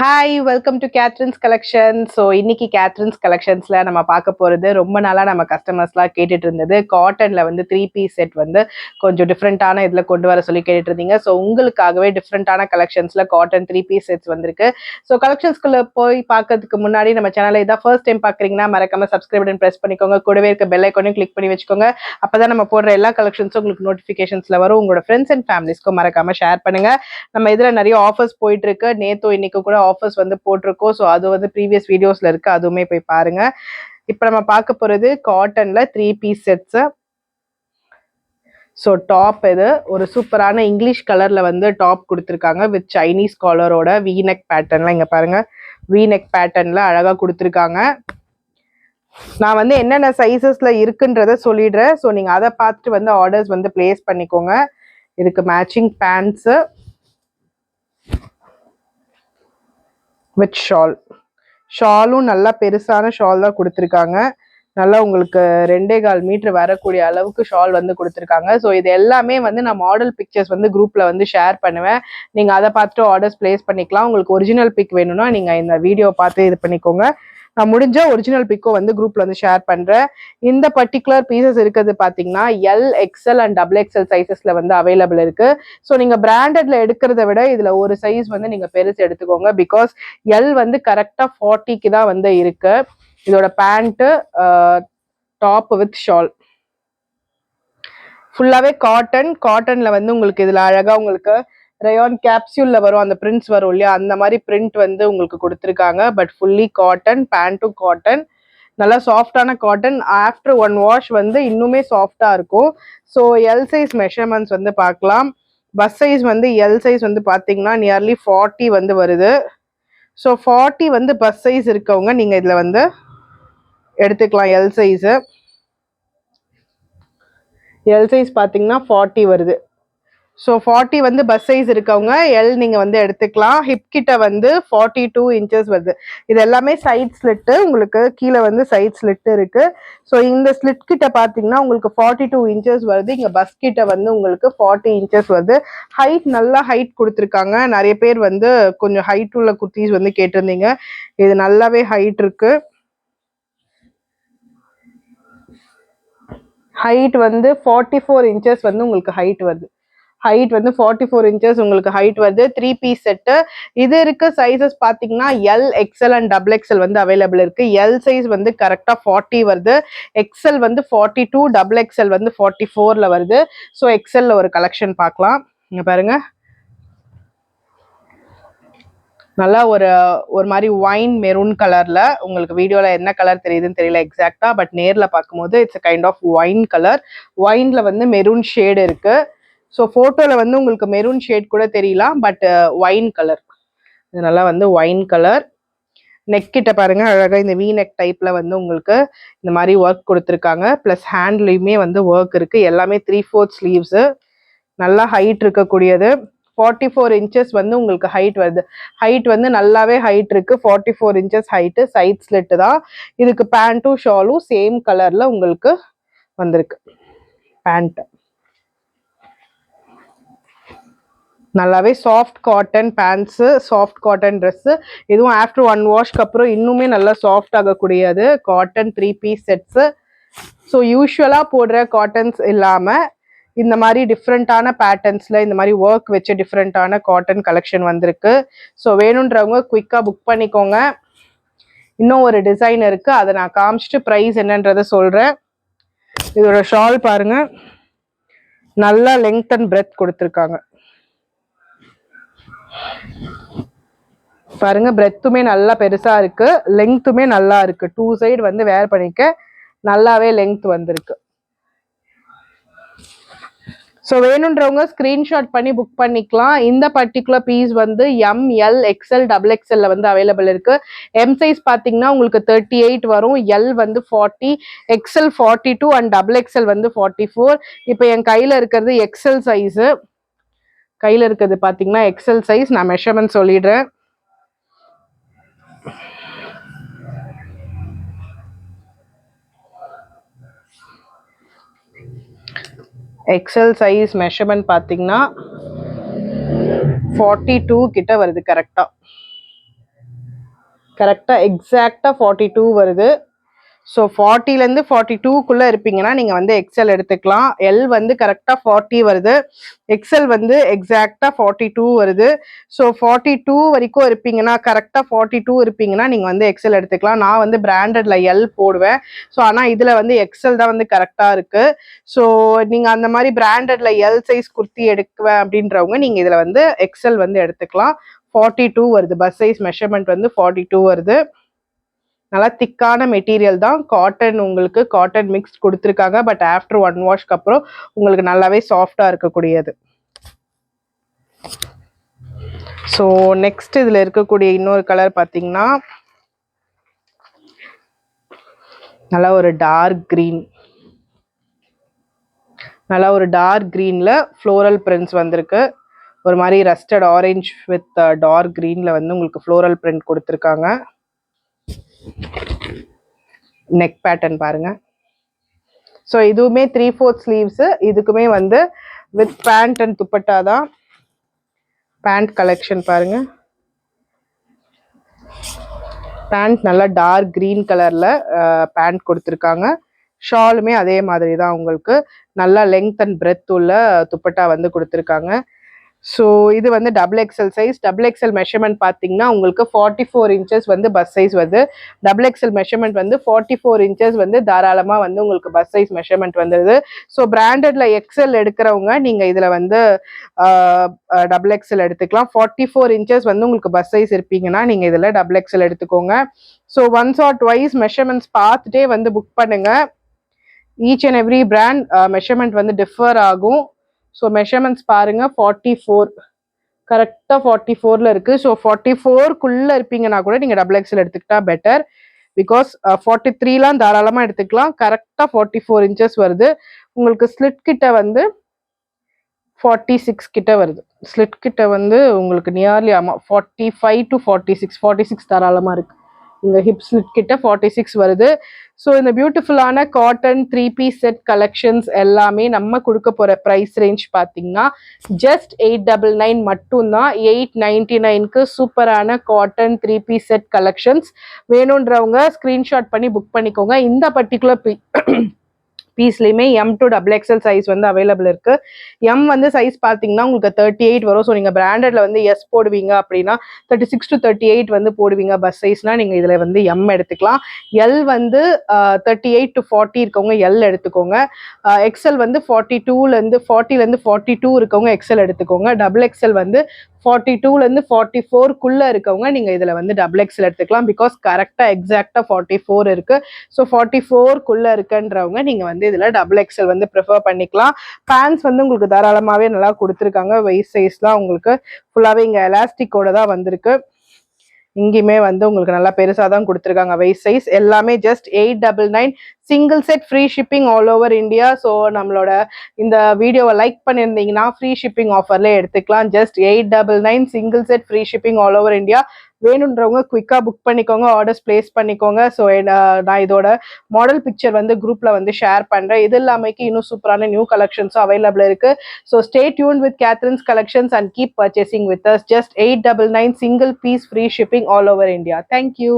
Hi welcome to Catherine's collection. So இன்னைக்கு Catherine's கலெக்ஷன்ஸில் நம்ம பார்க்க போகிறது ரொம்ப நாளாக நம்ம கஸ்டமர்ஸ்லாம் கேட்டுட்டு இருந்தது காட்டனில் வந்து 3 பீஸ் செட் வந்து கொஞ்சம் டிஃப்ரெண்ட்டான இதில் கொண்டு வர சொல்லி கேட்டுட்டு இருந்தீங்க. ஸோ உங்களுக்காகவே டிஃப்ரெண்ட்டான கலெக்ஷன்ஸில் காட்டன் 3 பீஸ் செட்ஸ் வந்திருக்கு. ஸோ கலெக்ஷன்ஸ்குள்ளே போய் பார்க்கறதுக்கு முன்னாடி நம்ம சேனலை இதான் ஃபர்ஸ்ட் டைம் பார்க்குறீங்கன்னா மறக்காம சப்ஸ்கிரைப் பட்டன் ப்ரெஸ் பண்ணிக்கோங்க. கூடவே இருக்க பெல் ஐக்கானையும் கிளிக் பண்ணி வச்சுக்கோங்க. அப்போ தான் நம்ம போடுற எல்லா கலெக்ஷன்ஸும் உங்களுக்கு நோட்டிஃபிகேஷன்ஸில் வரும். உங்களோட ஃப்ரெண்ட்ஸ் அண்ட் ஃபேமிலிஸ்க்கும் மறக்காம ஷேர் பண்ணுங்கள். நம்ம இதில் நிறைய ஆஃபர்ஸ் போயிட்டு இருக்கு. நேத்தோ இன்னைக்கு கூட ஆஃபர்ஸ் வந்து போட்டிருக்கோம். ஸோ அது வந்து ப்ரீவியஸ் வீடியோஸ்ல இருக்கு, அதுவுமே போய் பாருங்க. இப்போ நம்ம பார்க்க போறது காட்டன்ல 3 பீஸ் செட்ஸ். ஸோ டாப் இது ஒரு சூப்பரான இங்கிலீஷ் கலர்ல வந்து டாப் கொடுத்துருக்காங்க வித் சைனீஸ் காலரோட வீநெக் பேட்டர்ன்ல. இங்க பாருங்க, வீநெக் பேட்டர்ன்ல அழகா கொடுத்துருக்காங்க. நான் வந்து என்னென்ன சைஸஸ்ல இருக்குன்றத சொல்லிடுறேன். ஸோ நீங்க அதை பார்த்துட்டு வந்து ஆர்டர்ஸ் வந்து பிளேஸ் பண்ணிக்கோங்க. இதுக்கு மேட்சிங் பேண்ட்ஸ் வித் ஷாலும் நல்லா பெருசான ஷால் தான் கொடுத்துருக்காங்க. நல்லா உங்களுக்கு 2.25 மீட்டர் வரக்கூடிய அளவுக்கு ஷால் வந்து கொடுத்துருக்காங்க. ஸோ இது எல்லாமே வந்து நான் மாடல் பிக்சர்ஸ் வந்து குரூப்ல வந்து ஷேர் பண்ணுவேன். நீங்க அதை பார்த்துட்டு ஆர்டர்ஸ் பிளேஸ் பண்ணிக்கலாம். உங்களுக்கு ஒரிஜினல் பிக் வேணும்னா நீங்க இந்த வீடியோ பார்த்து இது பண்ணிக்கோங்க. நான் முடிஞ்ச ஒரிஜினல் பிக்கோ வந்து குரூப்ல வந்து ஷேர் பண்றேன். இந்த பர்டிகுலர் பீசஸ் இருக்கிறது பாத்தீங்கன்னா L, XL and double XL சைசஸ்ல வந்து அவைலபிள் இருக்கு. ஸோ நீங்க பிராண்டட்ல எடுக்கிறத விட இதுல ஒரு சைஸ் வந்து நீங்க பெருசு எடுத்துக்கோங்க. பிகாஸ் எல் வந்து கரெக்டா 40க்கு தான் வந்து இருக்கு. இதோட பேண்ட், டாப் வித் ஷால் ஃபுல்லாவே காட்டன்ல வந்து உங்களுக்கு இதுல அழகா உங்களுக்கு ரயான் கேப்சியூல்ல வரும், அந்த பிரிண்ட்ஸ் வரும் இல்லையா, அந்த மாதிரி பிரிண்ட் வந்து உங்களுக்கு கொடுத்துருக்காங்க. பட் ஃபுல்லி காட்டன், பேண்ட்டும் காட்டன், நல்லா சாஃப்டான காட்டன். ஆஃப்டர் 1 வாஷ் வந்து இன்னுமே சாஃப்டா இருக்கும். ஸோ எல் சைஸ் மெஷர்மெண்ட்ஸ் வந்து பார்க்கலாம். பஸ் சைஸ் வந்து எல் சைஸ் வந்து பார்த்தீங்கன்னா நியர்லி 40 வந்து வருது. ஸோ 40 வந்து பஸ் சைஸ் இருக்கவங்க நீங்க இதுல வந்து எடுத்துக்கலாம். எல் சைஸ் பார்த்தீங்கன்னா 40 வருது. ஸோ 40 வந்து பஸ் சைஸ் இருக்கவங்க எல் நீங்க வந்து எடுத்துக்கலாம். ஹிப் கிட்ட வந்து 42 இன்ச்சஸ் வருது. இது எல்லாமே சைட் ஸ்லிட்டு, உங்களுக்கு கீழே வந்து சைட் ஸ்லிட் இருக்கு. ஸோ இந்த ஸ்லிட் கிட்ட பாத்தீங்கன்னா உங்களுக்கு 42 இன்ச்சஸ் வருது. இங்க பஸ் கிட்ட வந்து உங்களுக்கு 40 இன்ச்சஸ் வருது. ஹைட் நல்லா ஹைட் கொடுத்துருக்காங்க. நிறைய பேர் வந்து கொஞ்சம் ஹைட் உள்ள குர்த்திஸ் வந்து கேட்டிருந்தீங்க. இது நல்லாவே ஹைட் இருக்கு. ஹைட் வந்து 44 இன்ச்சஸ் வந்து உங்களுக்கு ஹைட் வருது. ஹைட் வந்து 44 இன்ச்சஸ் உங்களுக்கு ஹைட் வருது. 3 பீஸ் செட்டு. இது இருக்க சைசஸ் பாத்தீங்கன்னா L, XL and double XL வந்து அவைலபிள் இருக்கு. எல் சைஸ் வந்து கரெக்டா 40 வருது. எக்ஸ்எல் வந்து 42, டபுள் எக்ஸ்எல் வந்து 44ல வருது. ஸோ எக்ஸ்எல்ல ஒரு கலெக்ஷன் பார்க்கலாம். இங்க பாருங்க, நல்லா ஒரு மாதிரி ஒயின் மெரூன் கலர்ல, உங்களுக்கு வீடியோல என்ன கலர் தெரியுதுன்னு தெரியல எக்ஸாக்டா, பட் நேர்ல பார்க்கும்போது it's kind of wine colour. ஒயின்ல வந்து மெரூன் ஷேடு இருக்கு. ஸோ ஃபோட்டோவில் வந்து உங்களுக்கு மெரூன் ஷேட் கூட தெரியலாம், பட் ஒயின் கலர். இது நல்லா வந்து ஒயின் கலர். நெக் கிட்ட பாருங்க, அழகா இந்த வி நெக் டைப்ல வந்து உங்களுக்கு இந்த மாதிரி ஒர்க் கொடுத்துருக்காங்க. பிளஸ் ஹேண்ட்லயுமே வந்து ஒர்க் இருக்கு. எல்லாமே 3/4 ஸ்லீவ்ஸ். நல்லா ஹைட் இருக்கக்கூடியது. 44 இன்ச்சஸ் வந்து உங்களுக்கு ஹைட் வருது. ஹைட் வந்து நல்லாவே ஹைட் இருக்கு. 44 இன்ச்சஸ் ஹைட்டு. சைட் ஸ்லிட் தான். இதுக்கு பேண்ட்டும் ஷாலும் சேம் கலர்ல உங்களுக்கு வந்திருக்கு. பேண்ட் நல்லாவே soft cotton pants, soft cotton dress. இதுவும் ஆஃப்டர் 1 வாஷ்க்கு அப்புறம் இன்னுமே நல்லா சாஃப்ட் ஆகக்கூடியது காட்டன் 3 பீஸ் செட்ஸு. ஸோ யூஸ்வலாக போடுற காட்டன்ஸ் இல்லாமல் இந்த மாதிரி டிஃப்ரெண்ட்டான பேட்டர்ன்ஸில் இந்த மாதிரி ஒர்க் வச்சு டிஃப்ரெண்ட்டான காட்டன் கலெக்ஷன் வந்திருக்கு. ஸோ வேணுன்றவங்க குயிக்காக புக் பண்ணிக்கோங்க. இன்னும் ஒரு டிசைன் இருக்குது, அதை நான் காமிச்சிட்டு ப்ரைஸ் என்னன்றதை சொல்கிறேன். இதோட ஷால் பாருங்க, நல்லா லெங்த் அண்ட் பிரெத் கொடுத்துருக்காங்க. பாருங்க, பிரெத்துமே நல்லா பெருசா இருக்கு, லெங்த்துமே நல்லா இருக்கு. 2 சைடு வந்து வேர் பண்ணிக்க நல்லாவே லெங்த் வந்திருக்கு. ஸோ வேணுன்றவங்க ஸ்கிரீன்ஷாட் பண்ணி புக் பண்ணிக்கலாம். இந்த பர்டிகுலர் பீஸ் வந்து எம், எல், எக்ஸ்எல், டபுள் எக்ஸ்எல்ல வந்து அவைலபிள் இருக்கு. எம் சைஸ் பார்த்தீங்கன்னா உங்களுக்கு 38 வரும். எல் வந்து 40, எக்ஸ்எல் 42 அண்ட் டபுள் எக்ஸ்எல் வந்து 44. இப்போ என் கையில இருக்கிறது எக்ஸ்எல் சைஸு. கையில இருக்கிறது பார்த்தீங்கன்னா எக்ஸ்எல் சைஸ். நான் மெஷர்மெண்ட் சொல்லிடுறேன். எக்ஸ்எல் சைஸ் மெஷர்மெண்ட் பார்த்தீங்கன்னா 42 கிட்ட வருது கரெக்டா. கரெக்டாக எக்ஸாக்டாக 42 வருது. ஸோ 40லேருந்து 42க்குள்ளே இருப்பீங்கன்னா நீங்கள் வந்து எக்ஸல் எடுத்துக்கலாம். எல் வந்து கரெக்டாக 40 வருது. எக்ஸல் வந்து எக்ஸாக்டாக 42 வருது. ஸோ 42 வரைக்கும் இருப்பீங்கன்னா, கரெக்டாக 42 இருப்பீங்கன்னா நீங்கள் வந்து எக்ஸல் எடுத்துக்கலாம். நான் வந்து பிராண்டட்ல எல் போடுவேன். ஸோ ஆனால் இதில் வந்து எக்ஸல் தான் வந்து கரெக்டாக இருக்குது. ஸோ நீங்கள் அந்த மாதிரி பிராண்டட்ல எல் சைஸ் குர்த்தி எடுக்குவேன் அப்படின்றவங்க நீங்கள் இதில் வந்து எக்ஸல் வந்து எடுத்துக்கலாம். 42 வருது. பஸ் சைஸ் மெஷர்மெண்ட் வந்து 42 வருது. நல்லா திக்கான மெட்டீரியல் தான். காட்டன், உங்களுக்கு காட்டன் மிக்ஸ் கொடுத்துருக்காங்க. பட் ஆஃப்டர் 1 வாஷ்க்கு அப்புறம் உங்களுக்கு நல்லாவே சாஃப்டா இருக்கக்கூடியது. ஸோ நெக்ஸ்ட் இதில் இருக்கக்கூடிய இன்னொரு கலர் பார்த்தீங்கன்னா நல்லா ஒரு டார்க் க்ரீன். நல்லா ஒரு டார்க் க்ரீனில் ஃப்ளோரல் பிரிண்ட்ஸ் வந்திருக்கு. ஒரு மாதிரி ரஸ்டட் ஆரஞ்ச் வித் டார்க் க்ரீனில் வந்து உங்களுக்கு ஃப்ளோரல் பிரிண்ட் கொடுத்துருக்காங்க. நெக் பேட்டர்ன் பாருங்க. ஸோ இதுவுமே 3/4 ஸ்லீவ்ஸு. இதுக்குமே வந்து வித் பேண்ட் அண்ட் துப்பட்டா தான். பேண்ட் கலெக்ஷன் பாருங்க. பேண்ட் நல்லா டார்க் க்ரீன் கலர்ல பேண்ட் கொடுத்துருக்காங்க. ஷாலுமே அதே மாதிரி தான் உங்களுக்கு நல்லா லெங்த் அண்ட் பிரெத் உள்ள துப்பட்டா வந்து கொடுத்துருக்காங்க. ஸோ இது வந்து double XL size. Double XL measurement பார்த்தீங்கன்னா உங்களுக்கு 44 இன்ச்சஸ் வந்து பஸ் சைஸ் வருது. டபுள் எக்ஸல் மெஷர்மெண்ட் வந்து 44 இன்ச்சஸ் வந்து தாராளமாக வந்து உங்களுக்கு பஸ் சைஸ் மெஷர்மெண்ட் வந்துடுது. ஸோ பிராண்டட்ல எக்ஸல் எடுக்கிறவங்க நீங்கள் இதில் வந்து டபுள் எக்ஸல் எடுத்துக்கலாம். 44 இன்ச்சஸ் வந்து உங்களுக்கு பஸ் சைஸ் இருப்பீங்கன்னா நீங்கள் இதில் டபுள் எக்ஸல் எடுத்துக்கோங்க. So once R twice measurements பார்த்துட்டே வந்து புக் பண்ணுங்க. Each and every brand measurement வந்து டிஃபர் ஆகும். ஸோ மெஷர்மெண்ட்ஸ் பாருங்க. 44 கரெக்டாக 44ல இருக்கு. ஸோ 44க்குள்ளே இருப்பீங்கன்னா கூட நீங்கள் டபுள் எக்ஸல் எடுத்துக்கிட்டா பெட்டர். பிகாஸ் 43லாம் தாராளமாக எடுத்துக்கலாம். கரெக்டாக 44 இன்ச்சஸ் வருது. உங்களுக்கு ஸ்லிட் கிட்ட வந்து 46 கிட்ட வருது. ஸ்லிட் கிட்ட வந்து உங்களுக்கு நியர்லி 45 to 46 தாராளமாக இருக்கு. இங்கே ஹிப் ஸ்லிட் கிட்ட 46 வருது. ஸோ இந்த பியூட்டிஃபுல்லான காட்டன் 3-piece செட் கலெக்ஷன்ஸ் எல்லாமே நம்ம கொடுக்க போகிற ப்ரைஸ் ரேஞ்ச் பார்த்தீங்கன்னா ஜஸ்ட் 899 மட்டும்தான். 899க்கு சூப்பரான காட்டன் 3-piece செட் கலெக்ஷன்ஸ் வேணுன்றவங்க ஸ்க்ரீன்ஷாட் பண்ணி புக் பண்ணிக்கோங்க. இந்த பர்டிகுலர் பீஸ்லையுமே M to XXL சைஸ் வந்து அவைலபிள் இருக்கு. M வந்து சைஸ் பார்த்தீங்கன்னா உங்களுக்கு 38 வரும். ஸோ நீங்கள் பிராண்டட்ல வந்து எஸ் போடுவீங்க அப்படின்னா 36 to 38 வந்து போடுவீங்க பஸ் சைஸ்னா நீங்கள் இதில் வந்து M எடுத்துக்கலாம். எல் வந்து 38 to 40 இருக்கவங்க எல் எடுத்துக்கோங்க. எக்ஸல் வந்து 40லேருந்து 42 இருக்கவங்க எக்ஸல் எடுத்துக்கோங்க. டபுள் எக்ஸல் வந்து 42லேருந்து 44க்குள்ளே இருக்கவங்க நீங்கள் இதில் வந்து டபுள் எக்ஸல் எடுத்துக்கலாம். பிகாஸ் கரெக்டாக எக்ஸாக்டாக 44 இருக்கு. ஸோ 44க்குள்ளே இருக்குன்றவங்க நீங்கள் வந்து இதில் டபுள் எக்ஸல் வந்து ப்ரிஃபர் பண்ணிக்கலாம். பேண்ட்ஸ் வந்து உங்களுக்கு தாராளமாகவே நல்லா கொடுத்துருக்காங்க. வெயிட் சைஸ்லாம் உங்களுக்கு ஃபுல்லாகவே இங்கே எலாஸ்டிக்கோட தான் வந்திருக்கு. இங்கேயுமே வந்து உங்களுக்கு நல்லா பெருசாக தான் கொடுத்துருக்காங்க. வெயிட் சைஸ் எல்லாமே just 899 single set free shipping all over India. So நம்மளோட இந்த வீடியோவை லைக் பண்ணியிருந்தீங்கன்னா ஃப்ரீ ஷிப்பிங் ஆஃபர்லேயே எடுத்துக்கலாம். Just 899 single set free shipping all over India. வேணுன்றவங்க குயிக்காக புக் பண்ணிக்கோங்க, ஆர்டர்ஸ் பிளேஸ் பண்ணிக்கோங்க. ஸோ நான் இதோட மாடல் பிக்சர் வந்து குரூப்பில் வந்து ஷேர் பண்ணுறேன். இது இல்லாமக்கு இன்னும் சூப்பரான நியூ கலெக்ஷன்ஸும் அவைலபிள் இருக்குது. So stay tuned with Catherine's collections and keep purchasing with us. Just 899 single piece free shipping all over India. Thank you.